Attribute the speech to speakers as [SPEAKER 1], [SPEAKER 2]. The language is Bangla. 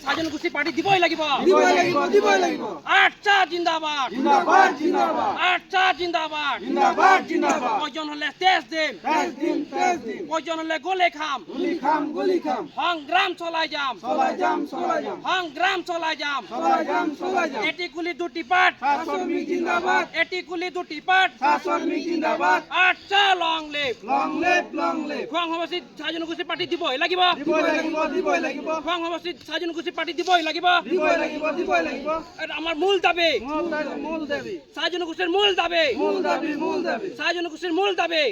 [SPEAKER 1] সাজন গোষ্ঠী পার্টি দিবই লাগিব আচ্ছা জিন্দাবাদ আচ্ছা জিন্দাবাদ কয়জন হলে তেজ দিম কয়জন হলে গলে খাম সংগ্রাম চলাই যাম সংগ্রাম চলাই যাম এটি গুলি দুটি পাট এটি গুলি দুটি পাট আচ্ছা লং লিভ খোৱাং সমষ্টিত সাজন গোষ্ঠী পার্টি দিবই লাগিব খোৱাং সমষ্টিত সাজন গোষ্ঠী পার্টি দিবই লাগিব আমার মূল দাবি সাজন গোষ্ঠীর মূল দাবি সাজন গোষ্ঠীর মূল দাবি